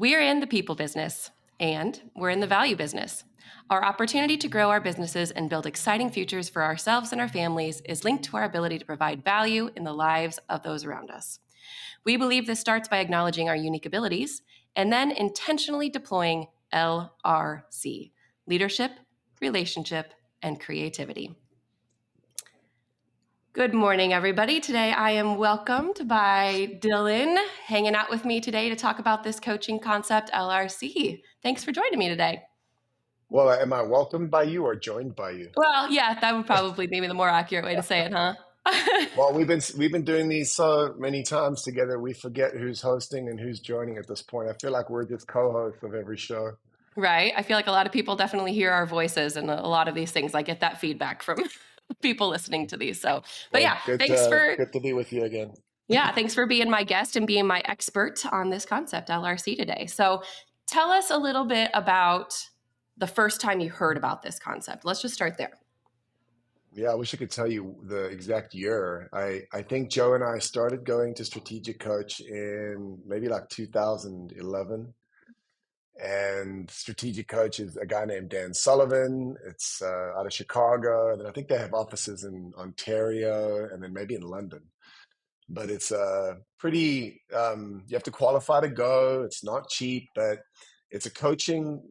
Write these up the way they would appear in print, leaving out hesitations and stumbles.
We're in the people business, and we're in the value business. Our opportunity to grow our businesses and build exciting futures for ourselves and our families is linked to our ability to provide value in the lives of those around us. We believe this starts by acknowledging our unique abilities and then intentionally deploying LRC: leadership, relationship, and creativity. Good morning, everybody. Today I am welcomed by Dylan, hanging out with me today to talk about this coaching concept, LRC. Thanks for joining me today. Well, am I welcomed by you or joined by you? Well, yeah, that would probably be the more accurate way to say it, huh? Well, we've been doing these so many times together, we forget who's hosting and who's joining at this point. I feel like we're just co-hosts of every show. Right. I feel like a lot of people definitely hear our voices and a lot of these things. I get that feedback from people listening to these. So, but Well, yeah, good to be with you again. Yeah, thanks for being my guest and being my expert on this concept, LRC, today. So tell us a little bit about the first time you heard about this concept. Let's just start there. Yeah, I wish I could tell you the exact year. I think Joe and I started going to Strategic Coach in maybe like 2011. And Strategic Coach is a guy named Dan Sullivan. It's out of Chicago. And then I think they have offices in Ontario and then maybe in London. But it's pretty, you have to qualify to go. It's not cheap, but it's a coaching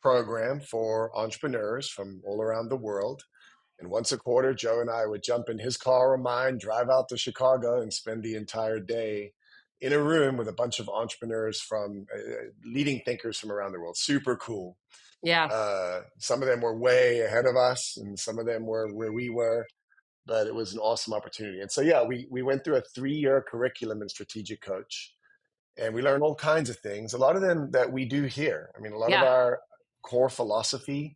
program for entrepreneurs from all around the world. And once a quarter, Joe and I would jump in his car or mine, drive out to Chicago, and spend the entire day in a room with a bunch of entrepreneurs from leading thinkers from around the world. Super cool. Yeah. Some of them were way ahead of us, and some of them were where we were, but it was an awesome opportunity. And so, yeah, we went through a 3-year curriculum in Strategic Coach, and we learned all kinds of things, a lot of them that we do here. I mean, a lot of our core philosophy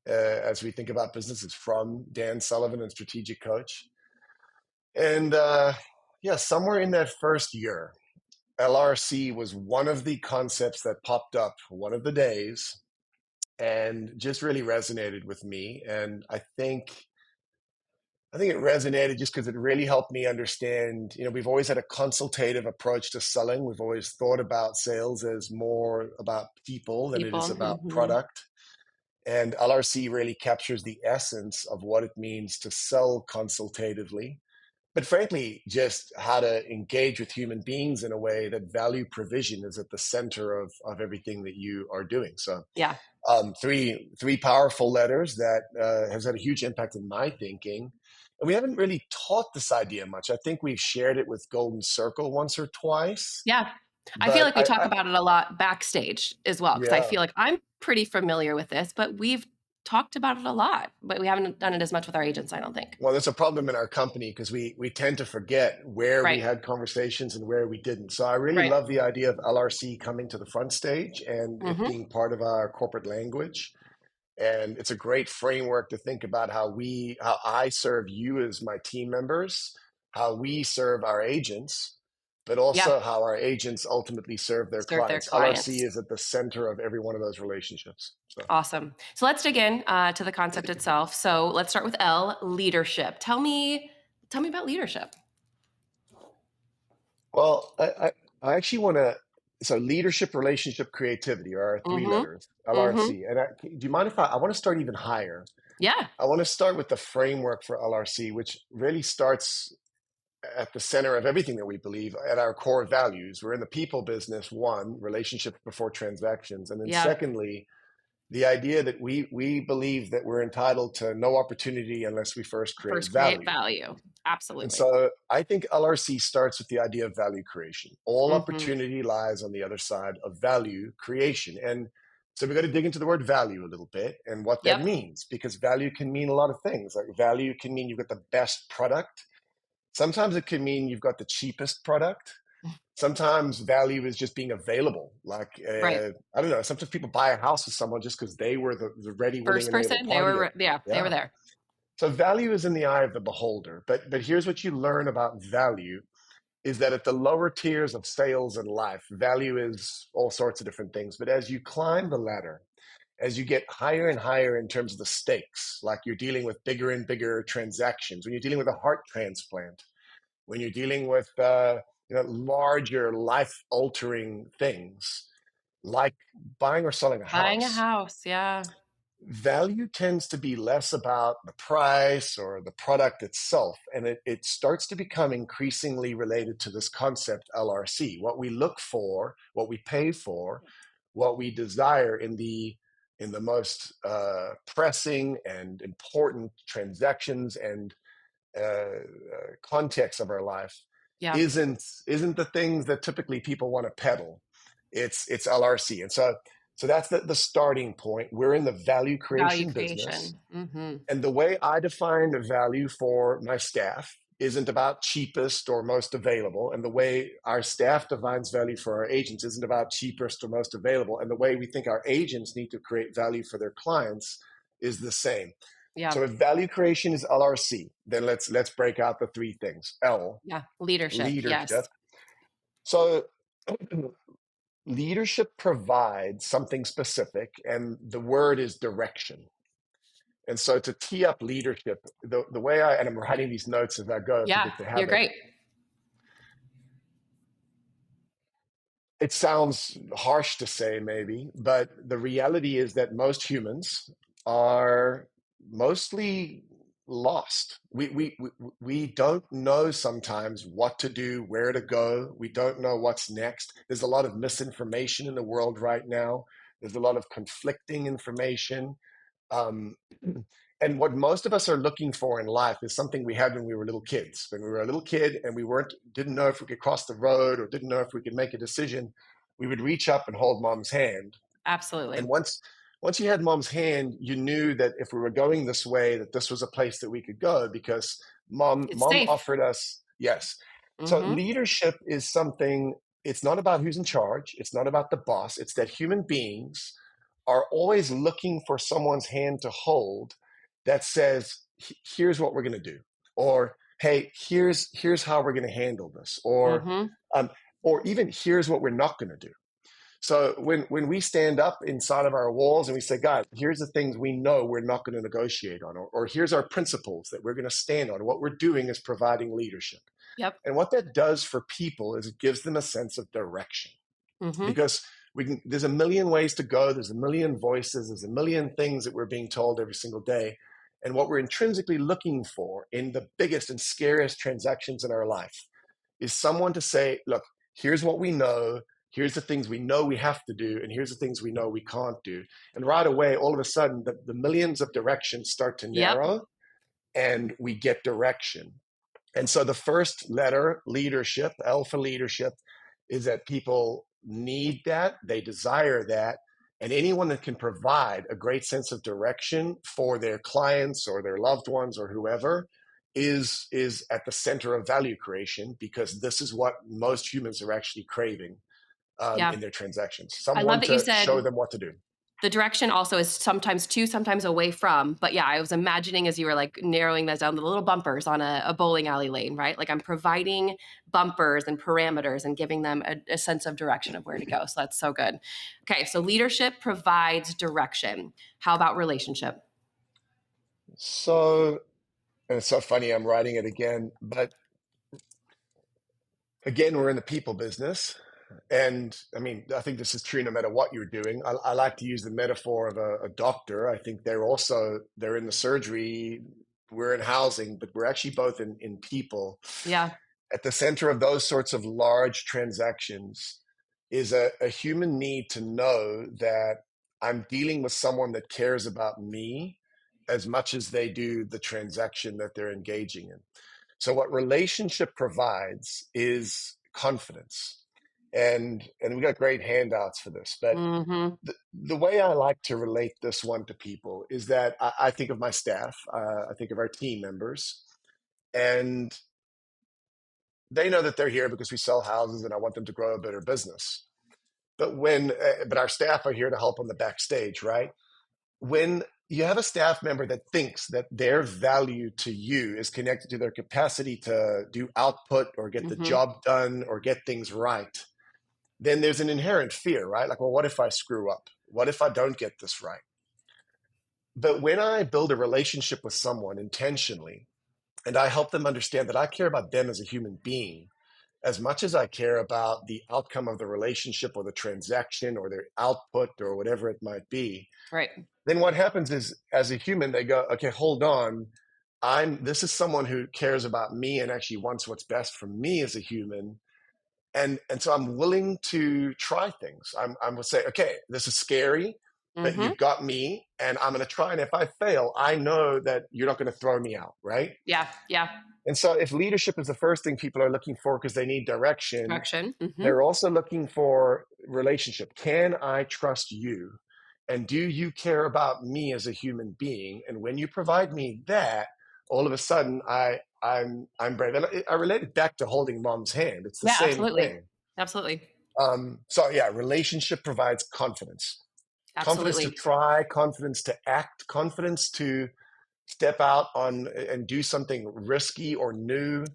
as we think about business is from Dan Sullivan and Strategic Coach. And somewhere in that first year, LRC was one of the concepts that popped up one of the days and just really resonated with me. And I think it resonated just because it really helped me understand, we've always had a consultative approach to selling. We've always thought about sales as more about people than it is about product. And LRC really captures the essence of what it means to sell consultatively, but frankly, just how to engage with human beings in a way that value provision is at the center of everything that you are doing. So three powerful letters that has had a huge impact in my thinking. And we haven't really taught this idea much. I think we've shared it with Golden Circle once or twice. Yeah. I feel like we talk about it a lot backstage as well, because I feel like I'm pretty familiar with this, but we've talked about it a lot, but we haven't done it as much with our agents, I don't think. Well, there's a problem in our company because we tend to forget where we had conversations and where we didn't. So I really love the idea of LRC coming to the front stage and it being part of our corporate language. And it's a great framework to think about how I serve you as my team members, how we serve our agents, but also how our agents ultimately serve their clients. LRC is at the center of every one of those relationships. So. Awesome. So let's dig in to the concept itself. So let's start with L, leadership. Tell me about leadership. Well, I actually want to. So leadership, relationship, creativity are our 3 letters, LRC. And do you mind if I want to start even higher? Yeah. I want to start with the framework for LRC, which really starts at the center of everything that we believe at our core values. We're in the people business, one, relationships before transactions. And then secondly, the idea that we believe that we're entitled to no opportunity unless we first create value. Absolutely. And so I think LRC starts with the idea of value creation. All opportunity lies on the other side of value creation. And so we've got to dig into the word value a little bit and what that means, because value can mean a lot of things. Like value can mean you've got the best product. Sometimes it can mean you've got the cheapest product. Sometimes value is just being available. Like, I don't know. Sometimes people buy a house with someone just because they were the ready, first person. They were there. So value is in the eye of the beholder. But here's what you learn about value is that at the lower tiers of sales and life, value is all sorts of different things. But as you climb the ladder, as you get higher and higher in terms of the stakes, like you're dealing with bigger and bigger transactions, when you're dealing with a heart transplant, when you're dealing with larger life-altering things, like buying or selling a Buying a house, house, yeah. value tends to be less about the price or the product itself. And it starts to become increasingly related to this concept LRC, what we look for, what we pay for, what we desire in the most pressing and important transactions and context of our life Yeah. isn't the things that typically people want to peddle. It's LRC, and so that's the starting point. We're in the value Value creation business, creation. Mm-hmm. and the way I define the value for my staff isn't about cheapest or most available, and the way our staff defines value for our agents isn't about cheapest or most available, and the way we think our agents need to create value for their clients is the same. Yeah. So if value creation is LRC, then let's break out the three things. L, Yeah. Leadership. Yes. leadership. So leadership provides something specific, and the word is direction. And so to tee up leadership, the way and I'm writing these notes as I go, Yeah. forget to You're have it. great. It sounds harsh to say maybe, but the reality is that most humans are mostly lost. We don't know sometimes what to do, where to go. We don't know what's next. There's a lot of misinformation in the world right now. There's a lot of conflicting information. Um, and what most of us are looking for in life is something we had when we were little kids. When we were a little kid and we didn't know if we could cross the road or didn't know if we could make a decision, we would reach up and hold mom's hand. And Absolutely. once you had mom's hand, you knew that if we were going this way, that this was a place that we could go because It's mom safe. offered us yes. So Mm-hmm. leadership is something. It's not about who's in charge. It's not about the boss. It's that human beings are always looking for someone's hand to hold that says, "Here's what we're going to do," or "Hey, here's how we're going to handle this," Mm-hmm. um, or even "Here's what we're not going to do." So when we stand up inside of our walls and we say, "God, here's the things we know we're not going to negotiate on," or "Here's our principles that we're going to stand on," what we're doing is providing leadership. Yep. And what that does for people is it gives them a sense of direction Mm-hmm. because there's a million ways to go. There's a million voices. There's a million things that we're being told every single day. And what we're intrinsically looking for in the biggest and scariest transactions in our life is someone to say, look, here's what we know. Here's the things we know we have to do. And here's the things we know we can't do. And right away, all of a sudden, the millions of directions start to Yep. narrow and we get direction. And so the first letter, leadership, L for leadership, is that people need that, they desire that, and anyone that can provide a great sense of direction for their clients or their loved ones or whoever is at the center of value creation because this is what most humans are actually craving Yeah. in their transactions. I love Someone that you to show said them what to do. the direction also is sometimes to, sometimes away from. But yeah, I was imagining as you were like narrowing that down, the little bumpers on a bowling alley lane, right? Like I'm providing bumpers and parameters and giving them a sense of direction of where to go. So that's so good. Okay, so leadership provides direction. How about relationship? So, and it's so funny, I'm writing it again, but again, we're in the people business. And I mean, I think this is true no matter what you're doing. I like to use the metaphor of a doctor. I think they're in the surgery, we're in housing, but we're actually both in people. Yeah. At the center of those sorts of large transactions is a human need to know that I'm dealing with someone that cares about me as much as they do the transaction that they're engaging in. So what relationship provides is confidence. And we got great handouts for this, but Mm-hmm. the way I like to relate this one to people is that I think of my staff, I think of our team members, and they know that they're here because we sell houses and I want them to grow a better business. But our staff are here to help on the backstage, right? When you have a staff member that thinks that their value to you is connected to their capacity to do output or get the Mm-hmm. job done or get things right, then there's an inherent fear, right? Like, well, what if I screw up? What if I don't get this right? But when I build a relationship with someone intentionally and I help them understand that I care about them as a human being, as much as I care about the outcome of the relationship or the transaction or their output or whatever it might be, Right. then what happens is, as a human, they go, okay, hold on. This is someone who cares about me and actually wants what's best for me as a human. And so I'm willing to try things. I'm going to say, okay, this is scary, but Mm-hmm. you've got me and I'm going to try. And if I fail, I know that you're not going to throw me out. Right. Yeah. Yeah. And so if leadership is the first thing people are looking for because they need direction, Direction. Mm-hmm. they're also looking for relationship. Can I trust you? And do you care about me as a human being? And when you provide me that, all of a sudden I'm brave. And I relate it back to holding mom's hand. It's the Yeah, same absolutely. thing. Absolutely. So yeah, relationship provides confidence. Confidence to Absolutely. try, confidence to act, confidence to step out on and do something risky or new,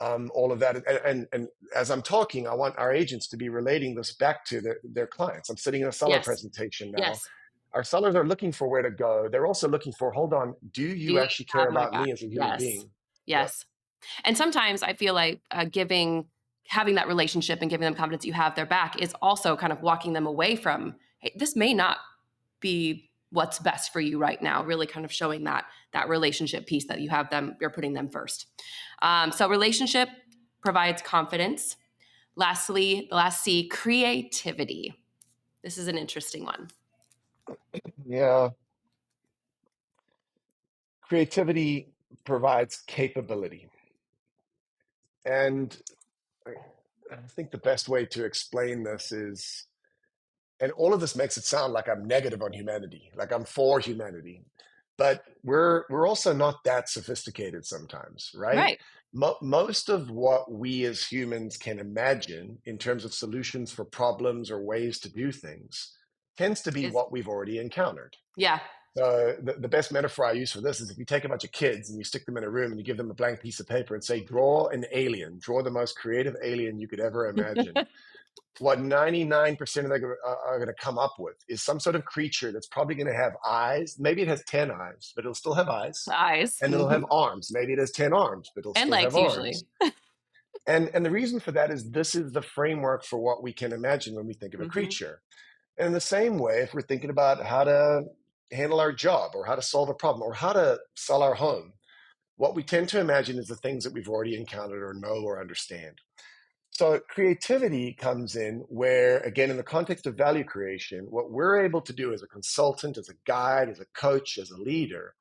all of that. And as I'm talking, I want our agents to be relating this back to their clients. I'm sitting in a seller Yes. presentation now. Yes. Our sellers are looking for where to go. They're also looking for, hold on, do Do you you actually care have my about back? me as a human Yes. being? Yep. Yes. And sometimes I feel like having that relationship and giving them confidence you have their back is also kind of walking them away from, hey, this may not be what's best for you right now. Really kind of showing that relationship piece that you're putting them first. So relationship provides confidence. Lastly, the last C, creativity. This is an interesting one. Yeah. Creativity provides capability. And I think the best way to explain this is, and all of this makes it sound like I'm negative on humanity, like I'm for humanity, but we're also not that sophisticated sometimes, right? Right. Most of what we as humans can imagine in terms of solutions for problems or ways to do things tends to be Is what we've already encountered. yeah. The best metaphor I use for this is if you take a bunch of kids and you stick them in a room and you give them a blank piece of paper and say, draw an alien, draw the most creative alien you could ever imagine. What 99% of them are going to come up with is some sort of creature that's probably going to have eyes. Maybe it has 10 eyes, but it'll still have eyes. Eyes. And it'll Mm-hmm. have arms. Maybe it has 10 arms, but it'll And still have legs arms. usually. And the reason for that is this is the framework for what we can imagine when we think of a Mm-hmm. creature. And in the same way, if we're thinking about how to handle our job or how to solve a problem or how to sell our home, what we tend to imagine is the things that we've already encountered or know or understand. So creativity comes in where, again, in the context of value creation, what we're able to do as a consultant, as a guide, as a coach, as a leader,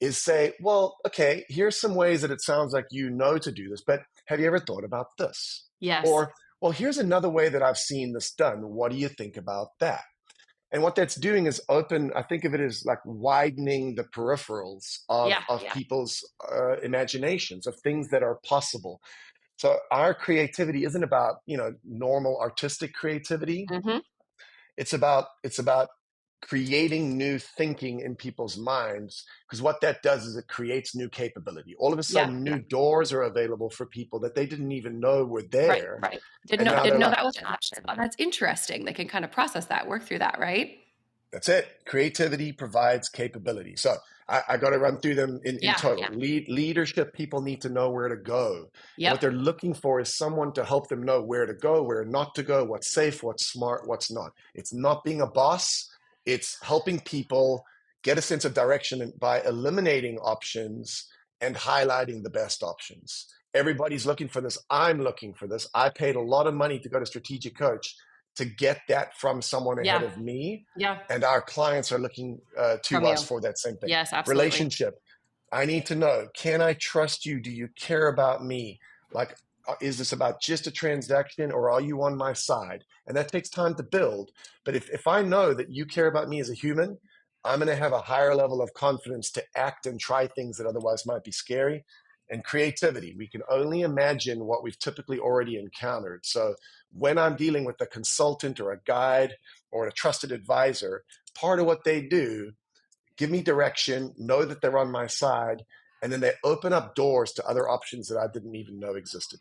is say, well, okay, here's some ways that it sounds like you know to do this, but have you ever thought about this? Yes. Or, well, here's another way that I've seen this done. What do you think about that? And what that's doing is I think of it as like widening the peripherals Yeah. of Yeah. people's imaginations, of things that are possible. So our creativity isn't about, normal artistic creativity. Mm-hmm. It's about creating new thinking in people's minds, because what that does is it creates new capability. All of a Yeah. sudden, Yeah. new doors are available for people that they didn't even know were Right. there. Right. Didn't And know now didn't they're know like, that was an option. Well, that's interesting. They can kind of process that, work through that, right? that's it. Creativity provides capability. So I got to run through them in Yeah. total. Yeah. Leadership, people need to know where to go. And what Yep. they're looking for is someone to help them know where to go, where not to go, what's safe, what's smart, what's not. It's not being a boss. It's helping people get a sense of direction by eliminating options and highlighting the best options. Everybody's looking for this. I'm looking for this. I paid a lot of money to go to Strategic Coach to get that from someone ahead Yeah. of me. Yeah. And our clients are looking From to us you. for that same thing. Yes, absolutely. Relationship. I need to know, can I trust you? Do you care about me? Like, is this about just a transaction or are you on my side? And that takes time to build. But if I know that you care about me as a human, I'm going to have a higher level of confidence to act and try things that otherwise might be scary. And creativity. We can only imagine what we've typically already encountered. So when I'm dealing with a consultant or a guide or a trusted advisor, part of what they do, give me direction, know that they're on my side, and then they open up doors to other options that I didn't even know existed.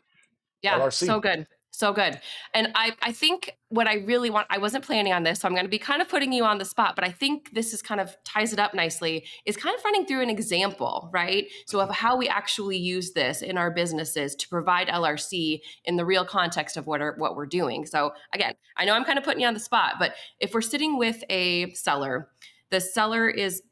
Yeah, so LRC. good. So good. And I think what I really want, I wasn't planning on this, so I'm going to be kind of putting you on the spot, but I think this is kind of ties it up nicely, is kind of running through an example, right? So of how we actually use this in our businesses to provide LRC in the real context of what we're doing. So again, I know I'm kind of putting you on the spot, but if we're sitting with a seller, the seller is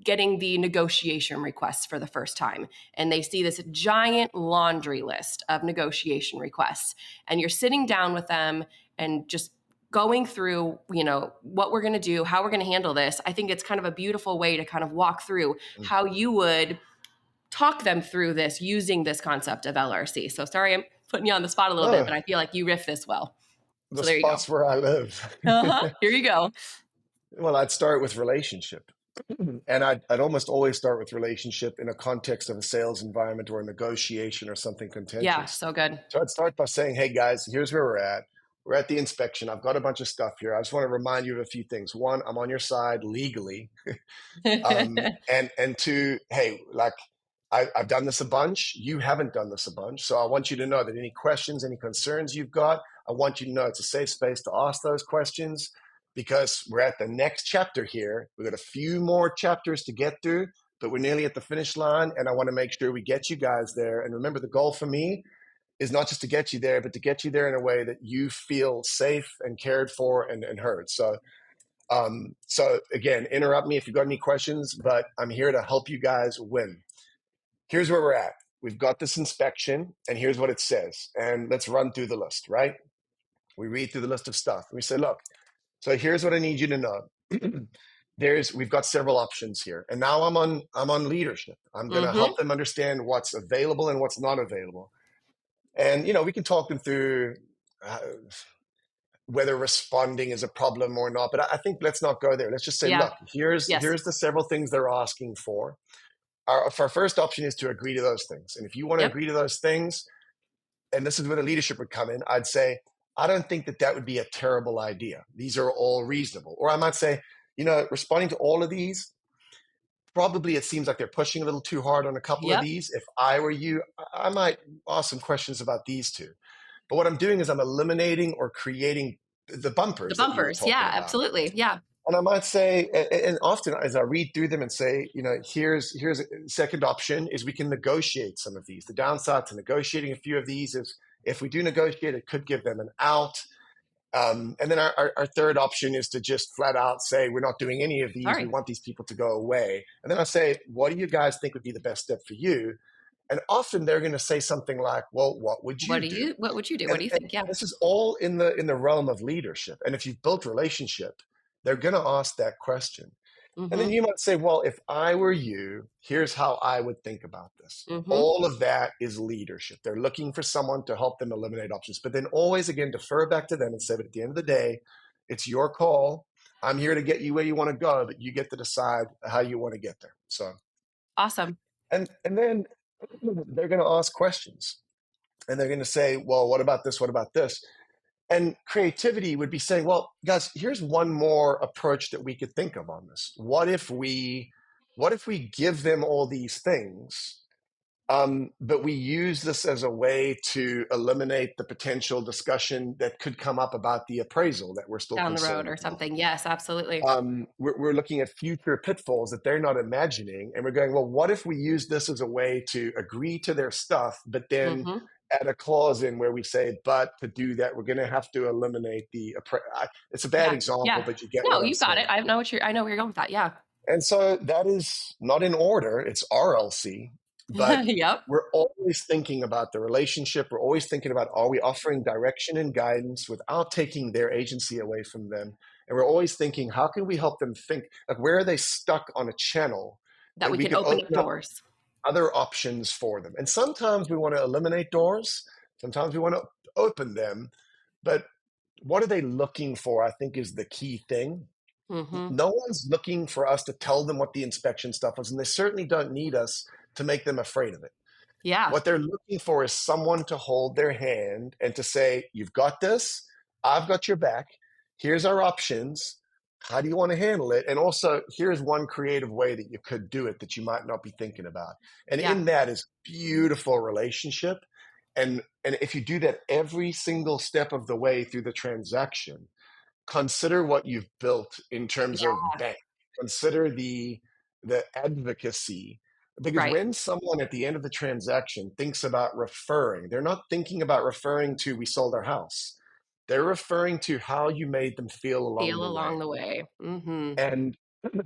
getting the negotiation requests for the first time, and they see this giant laundry list of negotiation requests, and you're sitting down with them and just going through, what we're going to do, how we're going to handle this. I think it's kind of a beautiful way to kind of walk through how you would talk them through this using this concept of LRC. So sorry, I'm putting you on the spot a little bit, No, but I feel like you riff this well. the So there you go. spot's where I live. Here you go. Well, I'd start with relationship. And I'd almost always start with relationship in a context of a sales environment or a negotiation or something Yeah, contentious. so good. So I'd start by saying, hey guys, here's where we're at. We're at the inspection. I've got a bunch of stuff here. I just want to remind you of a few things. One, I'm on your side legally. And two, hey, like I've done this a bunch. You haven't done this a bunch. So I want you to know that any questions, any concerns you've got, I want you to know it's a safe space to ask those questions, because we're at the next chapter here. We've got a few more chapters to get through, but we're nearly at the finish line. And I want to make sure we get you guys there. And remember, the goal for me is not just to get you there, but to get you there in a way that you feel safe and cared for and heard. So again, interrupt me if you've got any questions, but I'm here to help you guys win. Here's where we're at. We've got this inspection, and here's what it says. And let's run through the list, right? We read through the list of stuff. And we say, look, so here's what I need you to know. We've got several options here. And now I'm on leadership. I'm going to help them understand what's available and what's not available. And, we can talk them through whether responding is a problem or not. But I think let's not go there. Let's just say, Yeah. look, here's Yes. the several things they're asking for. Our first option is to agree to those things. And if you want to agree to those things, and this is where the leadership would come in, I'd say, I don't think that would be a terrible idea. These are all reasonable. Or I might say, responding to all of these, probably it seems like they're pushing a little too hard on a couple of these. If I were you, I might ask some questions about these two. But what I'm doing is I'm eliminating or creating the bumpers. The bumpers, yeah, about. absolutely, yeah. And I might say, and often as I read through them and say, here's a second option is we can negotiate some of these. The downside to negotiating a few of these is if we do negotiate, it could give them an out. And then our third option is to just flat out say, we're not doing any of these. Sorry. We want these people to go away. And then I say, what do you guys think would be the best step for you? And often they're going to say something like, well, what would you do? What would you do? What do you think? Yeah. This is all in the realm of leadership. And if you've built relationship, they're going to ask that question. And then you might say, well, if I were you, here's how I would think about this. All of that is leadership. They're looking for someone to help them eliminate options. But then always, again, defer back to them and say, but at the end of the day, it's your call. I'm here to get you where you want to go, but you get to decide how you want to get there. So awesome. And then they're going to ask questions. And they're going to say, well, what about this? What about this? And creativity would be saying, well, guys, here's one more approach that we could think of on this. What if we give them all these things, but we use this as a way to eliminate the potential discussion that could come up about the appraisal that we're still down the road or something. Yes, absolutely. We're looking at future pitfalls that they're not imagining. And we're going, well, what if we use this as a way to agree to their stuff, but then add a clause in where we say, but to do that, we're going to have to eliminate the. It's a bad example, but you get. No, you got it. I know where you're going with that. Yeah. And so that is not in order. It's RLC, but we're always thinking about the relationship. We're always thinking about, are we offering direction and guidance without taking their agency away from them? And we're always thinking, how can we help them think? Like, where are they stuck on a channel that we can open up doors? Other options for them. And sometimes we want to eliminate doors. Sometimes we want to open them. But what are they looking for, I think, is the key thing. No one's looking for us to tell them what the inspection stuff is, and they certainly don't need us to make them afraid of it. Yeah. What they're looking for is someone to hold their hand and to say, you've got this, I've got your back, here's our options, how do you want to handle it? And also, here's one creative way that you could do it that you might not be thinking about. And in that is beautiful relationship. And if you do that every single step of the way through the transaction, consider what you've built in terms Yeah. of bank. Consider the advocacy. Because Right. when someone at the end of the transaction thinks about referring, they're not thinking about referring to we sold our house. They're referring to how you made them feel along Feel the way. along the way. Hmm. And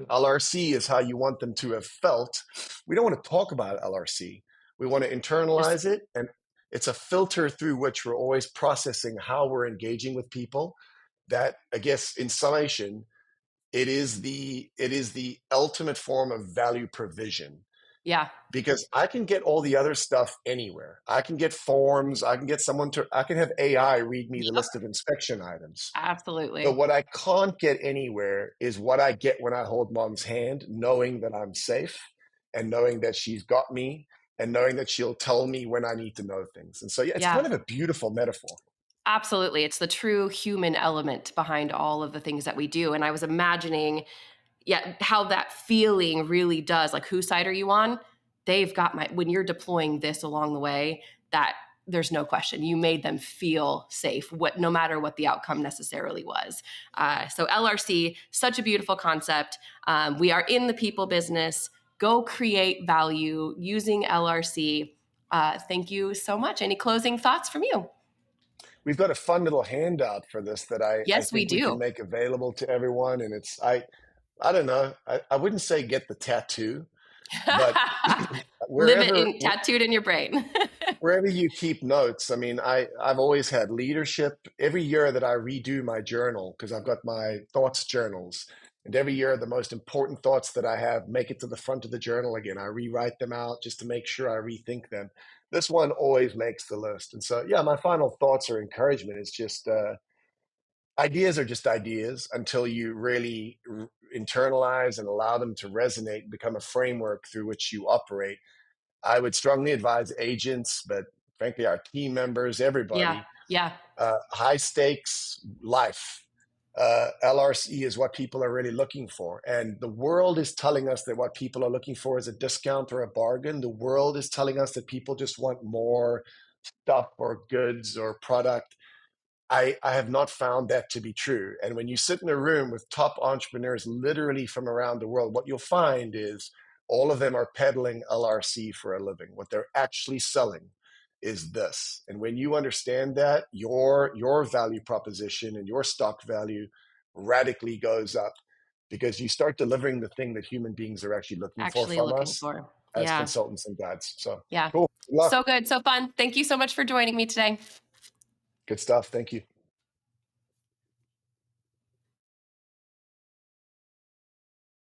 LRC is how you want them to have felt. We don't want to talk about LRC. We want to Just, internalize it. And it's a filter through which we're always processing how we're engaging with people. That, I guess, in summation, it is the ultimate form of value provision, yeah, because I can get all the other stuff anywhere. I can get forms. I can have AI read me the yep, list of inspection items. But absolutely. what I can't get anywhere is what I get when I hold mom's hand, knowing that I'm safe and knowing that she's got me and knowing that she'll tell me when I need to know things. And so, yeah, it's kind Yeah, of a beautiful metaphor. absolutely. It's the true human element behind all of the things that we do. And I was imagining, yeah, how that feeling really does. Like, whose side are you on? They've got my, when you're deploying this along the way, that there's no question. You made them feel safe, what, no matter what the outcome necessarily was. So LRC, such a beautiful concept. We are in the people business. Go create value using LRC. Thank you so much. Any closing thoughts from you? We've got a fun little handout for this that I Yes, we think we can do. make available to everyone. And I don't know, I wouldn't say get the tattoo, but Live it wherever in, tattooed in your brain. wherever you keep notes. I mean, I've always had leadership. Every year that I redo my journal, because I've got my thoughts journals, and every year the most important thoughts that I have make it to the front of the journal again. I rewrite them out just to make sure I rethink them. This one always makes the list. And so, yeah, my final thoughts or encouragement is just ideas are just ideas until you really internalize and allow them to resonate and become a framework through which you operate. I would strongly advise agents, but frankly, our team members, Yeah, everybody, yeah, high stakes life. LRC is what people are really looking for. And the world is telling us that what people are looking for is a discount or a bargain. The world is telling us that people just want more stuff or goods or product. I have not found that to be true. And when you sit in a room with top entrepreneurs literally from around the world, what you'll find is all of them are peddling LRC for a living. What they're actually selling is this. And when you understand that, your value proposition and your stock value radically goes up, because you start delivering the thing that human beings are actually looking for actually from looking us for. as Yeah, consultants and guides. So yeah. cool. Good luck. So good, so fun. Thank you so much for joining me today. Good stuff. Thank you.